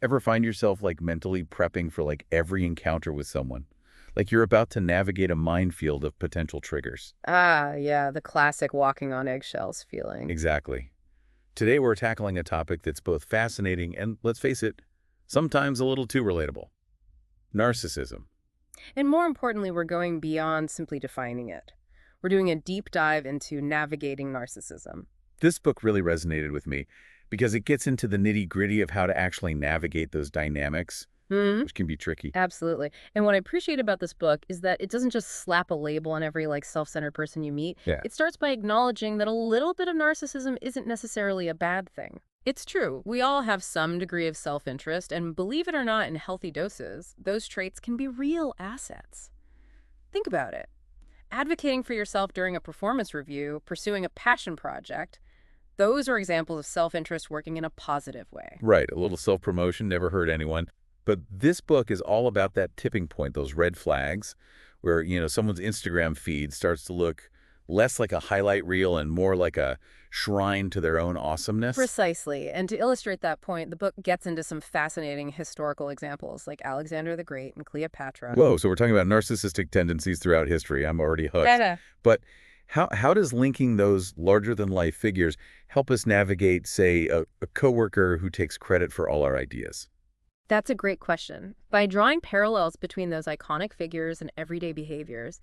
Ever find yourself like mentally prepping for like every encounter with someone? Like you're about to navigate a minefield of potential triggers. Ah, yeah, the classic walking on eggshells feeling. Exactly. Today we're tackling a topic that's both fascinating and, let's face it, sometimes a little too relatable. Narcissism. And more importantly, we're going beyond simply defining it. We're doing a deep dive into navigating narcissism. This book really resonated with me because it gets into the nitty-gritty of how to actually navigate those dynamics, Hmm. which can be tricky. Absolutely. And what I appreciate about this book is that it doesn't just slap a label on every self-centered person you meet. Yeah. It starts by acknowledging that a little bit of narcissism isn't necessarily a bad thing. It's true. We all have some degree of self-interest, and believe it or not, in healthy doses, those traits can be real assets. Think about it. Advocating for yourself during a performance review, pursuing a passion project, those are examples of self-interest working in a positive way. Right, a little self-promotion never hurt anyone. But this book is all about that tipping point, those red flags, where, someone's Instagram feed starts to look less like a highlight reel and more like a shrine to their own awesomeness. Precisely. And to illustrate that point, the book gets into some fascinating historical examples like Alexander the Great and Cleopatra. Whoa, so we're talking about narcissistic tendencies throughout history. I'm already hooked. Ta-da. But how does linking those larger-than-life figures help us navigate, say, a coworker who takes credit for all our ideas? That's a great question. By drawing parallels between those iconic figures and everyday behaviors,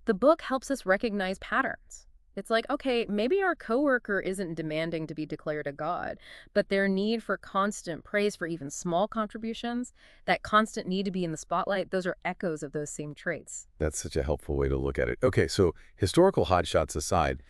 the book helps us recognize patterns. It's like, okay, maybe our coworker isn't demanding to be declared a god, but their need for constant praise for even small contributions, that constant need to be in the spotlight, those are echoes of those same traits. That's such a helpful way to look at it. Okay, so historical hotshots aside,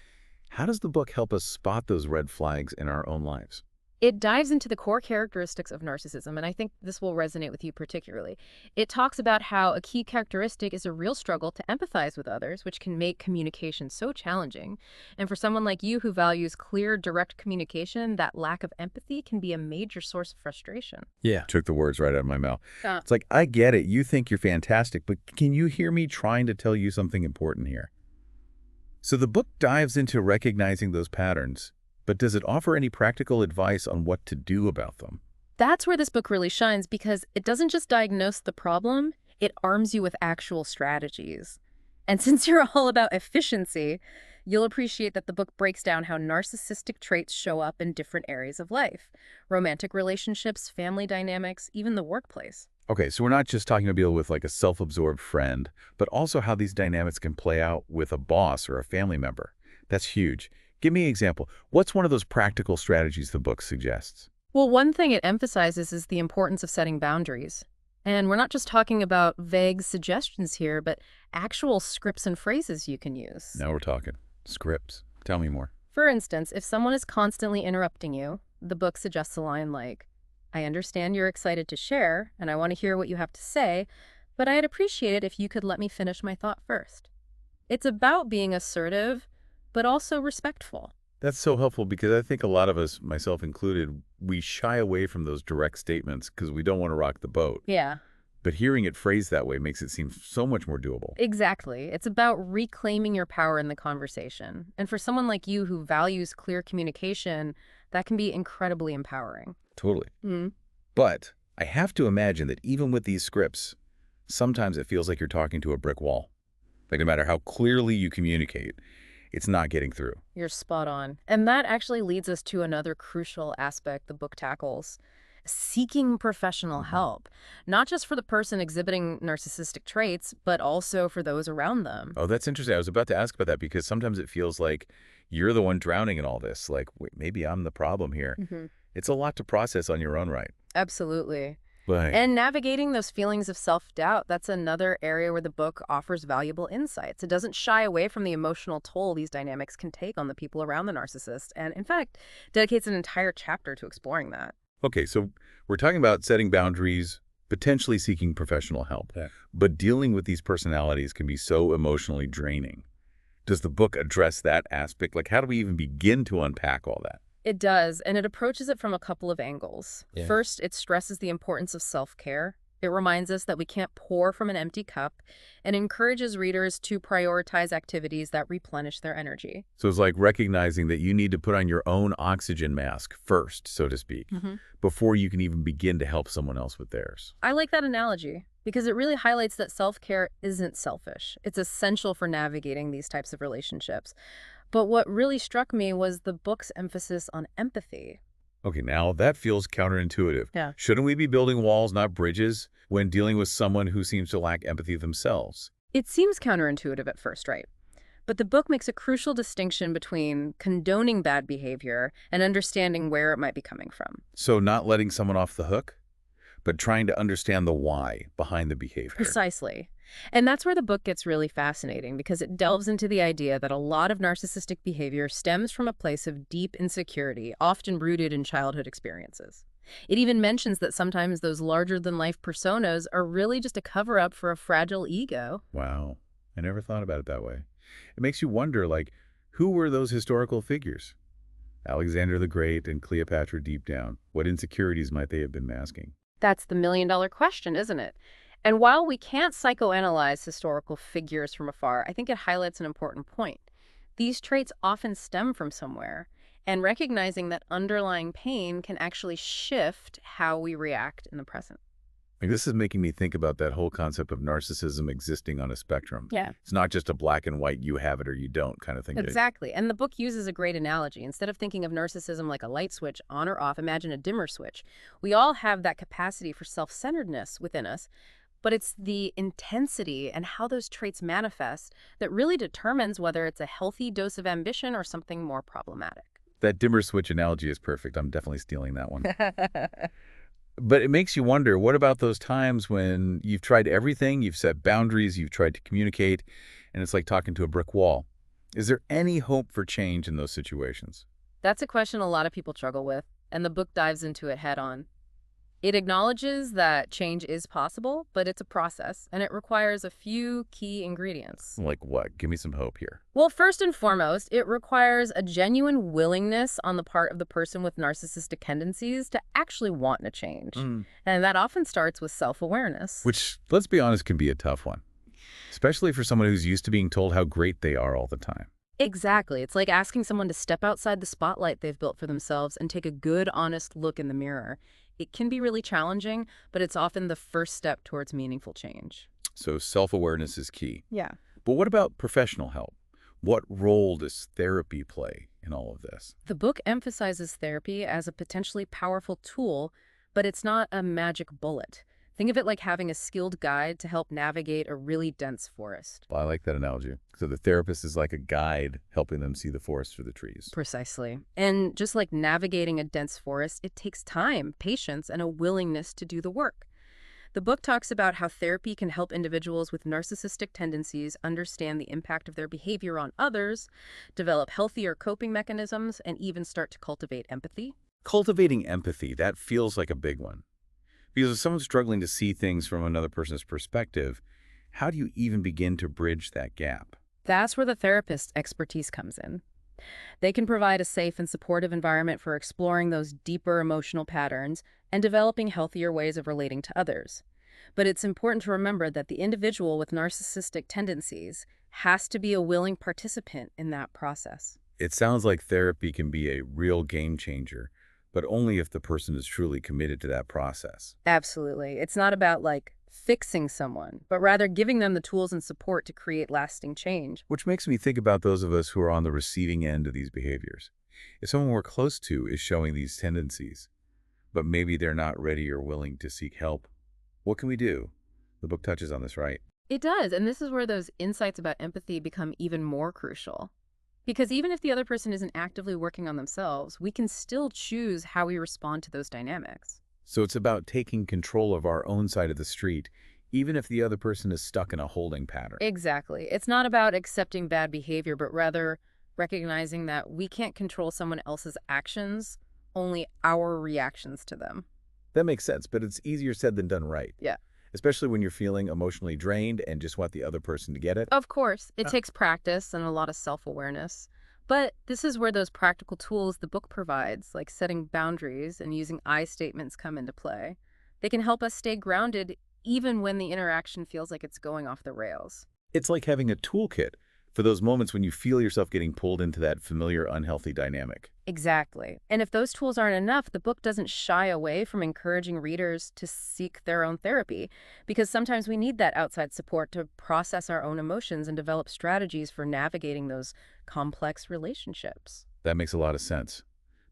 how does the book help us spot those red flags in our own lives? It dives into the core characteristics of narcissism, and I think this will resonate with you particularly. It talks about how a key characteristic is a real struggle to empathize with others, which can make communication so challenging. And for someone like you who values clear, direct communication, that lack of empathy can be a major source of frustration. Yeah. Took the words right out of my mouth. Uh, It's like, I get it. You think you're fantastic, but can you hear me trying to tell you something important here? So the book dives into recognizing those patterns, but does it offer any practical advice on what to do about them? That's where this book really shines because it doesn't just diagnose the problem, it arms you with actual strategies. And since you're all about efficiency, you'll appreciate that the book breaks down how narcissistic traits show up in different areas of life: romantic relationships, family dynamics, even the workplace. Okay, so we're not just talking about deal with like a self-absorbed friend, but also how these dynamics can play out with a boss or a family member. That's huge. Give me an example. What's one of those practical strategies the book suggests? Well, one thing it emphasizes is the importance of setting boundaries. And we're not just talking about vague suggestions here, but actual scripts and phrases you can use. Now we're talking. Scripts. Tell me more. For instance, if someone is constantly interrupting you, the book suggests a line like, "I understand you're excited to share, and I want to hear what you have to say, but I'd appreciate it if you could let me finish my thought first." It's about being assertive, but also respectful. That's so helpful because I think a lot of us, myself included, we shy away from those direct statements because we don't want to rock the boat. Yeah, But hearing it phrased that way makes it seem so much more doable. exactly. It's about reclaiming your power in the conversation. And for someone like you who values clear communication, that can be incredibly empowering. Totally. But I have to imagine that even with these scripts, sometimes it feels like you're talking to a brick wall. Like no matter how clearly you communicate, it's not getting through. You're spot on. And that actually leads us to another crucial aspect the book tackles: seeking professional help, not just for the person exhibiting narcissistic traits, but also for those around them. Oh, that's interesting. I was about to ask about that because sometimes it feels like you're the one drowning in all this. Like, wait, maybe I'm the problem here. Hmm. It's a lot to process on your own right. Absolutely. Right. And navigating those feelings of self-doubt, that's another area where the book offers valuable insights. It doesn't shy away from the emotional toll these dynamics can take on the people around the narcissist, and in fact, dedicates an entire chapter to exploring that. Okay, so we're talking about setting boundaries, potentially seeking professional help. Yeah. But dealing with these personalities can be so emotionally draining. Does the book address that aspect? Like, how do we even begin to unpack all that? It does, and it approaches it from a couple of angles. Yeah. First, it stresses the importance of self-care. It reminds us that we can't pour from an empty cup and encourages readers to prioritize activities that replenish their energy. So it's like recognizing that you need to put on your own oxygen mask first, so to speak, before you can even begin to help someone else with theirs. I like that analogy because it really highlights that self-care isn't selfish. It's essential for navigating these types of relationships. But what really struck me was the book's emphasis on empathy. Okay, now that feels counterintuitive. Yeah. Shouldn't we be building walls, not bridges, when dealing with someone who seems to lack empathy themselves? It seems counterintuitive at first, right? But the book makes a crucial distinction between condoning bad behavior and understanding where it might be coming from. So not letting someone off the hook, but trying to understand the why behind the behavior. Precisely. And that's where the book gets really fascinating because it delves into the idea that a lot of narcissistic behavior stems from a place of deep insecurity, often rooted in childhood experiences. It even mentions that sometimes those larger-than-life personas are really just a cover-up for a fragile ego. Wow, I never thought about it that way. It makes you wonder, like, who were those historical figures? Alexander the Great and Cleopatra deep down. What insecurities might they have been masking? That's the million-dollar question, isn't it? And while we can't psychoanalyze historical figures from afar, I think it highlights an important point. These traits often stem from somewhere, and recognizing that underlying pain can actually shift how we react in the present. Like, this is making me think about that whole concept of narcissism existing on a spectrum. Yeah. It's not just a black and white, you have it or you don't kind of thing. Exactly. And the book uses a great analogy. Instead of thinking of narcissism like a light switch, on or off, imagine a dimmer switch. We all have that capacity for self-centeredness within us, but it's the intensity and how those traits manifest that really determines whether it's a healthy dose of ambition or something more problematic. That dimmer switch analogy is perfect. I'm definitely stealing that one. But it makes you wonder, what about those times when you've tried everything, you've set boundaries, you've tried to communicate, and it's like talking to a brick wall? Is there any hope for change in those situations? That's a question a lot of people struggle with, and the book dives into it head on. It acknowledges that change is possible, but it's a process, and it requires a few key ingredients. Like what? Give me some hope here. Well, first and foremost, it requires a genuine willingness on the part of the person with narcissistic tendencies to actually want to change. And that often starts with self-awareness. Which, let's be honest, can be a tough one, especially for someone who's used to being told how great they are all the time. Exactly. It's like asking someone to step outside the spotlight they've built for themselves and take a good, honest look in the mirror. It can be really challenging, but it's often the first step towards meaningful change. So self-awareness is key. Yeah. But what about professional help? What role does therapy play in all of this? The book emphasizes therapy as a potentially powerful tool, but it's not a magic bullet. Think of it like having a skilled guide to help navigate a really dense forest. Well, I like that analogy. So the therapist is like a guide helping them see the forest through the trees. Precisely. And just like navigating a dense forest, it takes time, patience, and a willingness to do the work. The book talks about how therapy can help individuals with narcissistic tendencies understand the impact of their behavior on others, develop healthier coping mechanisms, and even start to cultivate empathy. Cultivating empathy, that feels like a big one. Because if someone's struggling to see things from another person's perspective, how do you even begin to bridge that gap? That's where the therapist's expertise comes in. They can provide a safe and supportive environment for exploring those deeper emotional patterns and developing healthier ways of relating to others. But it's important to remember that the individual with narcissistic tendencies has to be a willing participant in that process. It sounds like therapy can be a real game changer, but only if the person is truly committed to that process. Absolutely. It's not about, like, fixing someone, but rather giving them the tools and support to create lasting change. Which makes me think about those of us who are on the receiving end of these behaviors. If someone we're close to is showing these tendencies, but maybe they're not ready or willing to seek help, what can we do? The book touches on this, right? It does, and this is where those insights about empathy become even more crucial. Because even if the other person isn't actively working on themselves, we can still choose how we respond to those dynamics. So it's about taking control of our own side of the street, even if the other person is stuck in a holding pattern. Exactly. It's not about accepting bad behavior, but rather recognizing that we can't control someone else's actions, only our reactions to them. That makes sense, but it's easier said than done, right? Yeah. Especially when you're feeling emotionally drained and just want the other person to get it. Of course, it takes practice and a lot of self-awareness. But this is where those practical tools the book provides, like setting boundaries and using I statements, come into play. They can help us stay grounded even when the interaction feels like it's going off the rails. It's like having a toolkit for those moments when you feel yourself getting pulled into that familiar unhealthy dynamic. Exactly. And if those tools aren't enough, the book doesn't shy away from encouraging readers to seek their own therapy, because sometimes we need that outside support to process our own emotions and develop strategies for navigating those complex relationships. That makes a lot of sense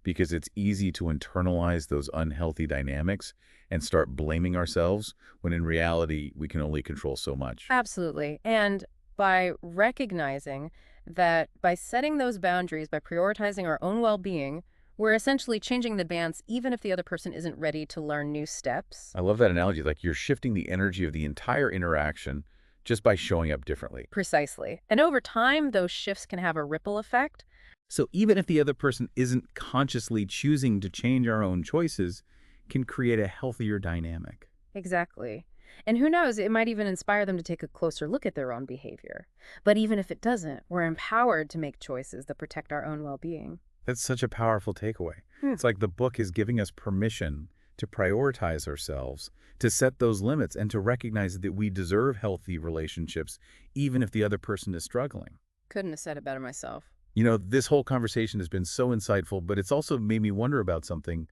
because it's easy to internalize those unhealthy dynamics and start blaming ourselves when in reality we can only control so much. Absolutely. And by recognizing that by setting those boundaries, by prioritizing our own well-being, we're essentially changing the dance even if the other person isn't ready to learn new steps. I love that analogy. Like you're shifting the energy of the entire interaction just by showing up differently. Precisely. And over time, those shifts can have a ripple effect. So even if the other person isn't consciously choosing to change our own choices, can create a healthier dynamic. Exactly. And who knows, it might even inspire them to take a closer look at their own behavior. But even if it doesn't, we're empowered to make choices that protect our own well-being. That's such a powerful takeaway. It's like the book is giving us permission to prioritize ourselves, to set those limits, and to recognize that we deserve healthy relationships, even if the other person is struggling. Couldn't have said it better myself. You know, this whole conversation has been so insightful, but it's also made me wonder about something.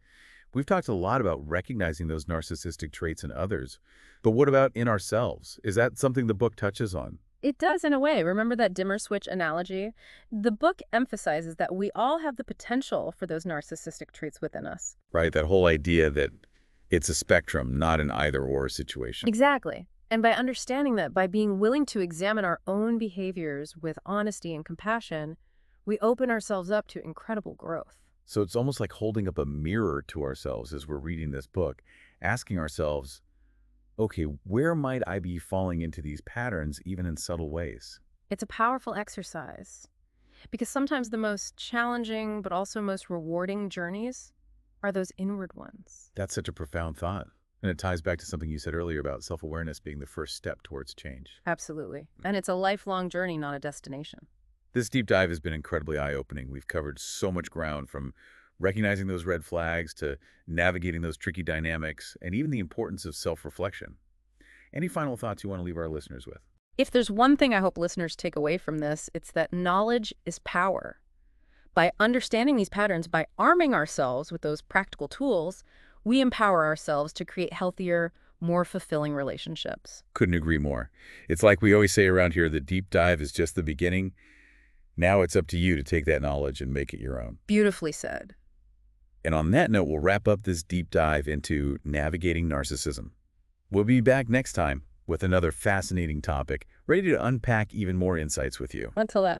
We've talked a lot about recognizing those narcissistic traits in others, but what about in ourselves? Is that something the book touches on? It does in a way. Remember that dimmer switch analogy? The book emphasizes that we all have the potential for those narcissistic traits within us. Right? That whole idea that it's a spectrum, not an either-or situation. Exactly. And by understanding that, by being willing to examine our own behaviors with honesty and compassion, we open ourselves up to incredible growth. So it's almost like holding up a mirror to ourselves as we're reading this book, asking ourselves, okay, where might I be falling into these patterns, even in subtle ways? It's a powerful exercise because sometimes the most challenging but also most rewarding journeys are those inward ones. That's such a profound thought. And it ties back to something you said earlier about self-awareness being the first step towards change. Absolutely. And it's a lifelong journey, not a destination. This deep dive has been incredibly eye-opening. We've covered so much ground, from recognizing those red flags to navigating those tricky dynamics, and even the importance of self-reflection. Any final thoughts you want to leave our listeners with? If there's one thing I hope listeners take away from this, it's that knowledge is power. By understanding these patterns, by arming ourselves with those practical tools, we empower ourselves to create healthier, more fulfilling relationships. Couldn't agree more. It's like we always say around here, the deep dive is just the beginning. Now it's up to you to take that knowledge and make it your own. Beautifully said. And on that note, we'll wrap up this deep dive into navigating narcissism. We'll be back next time with another fascinating topic, ready to unpack even more insights with you. Until that.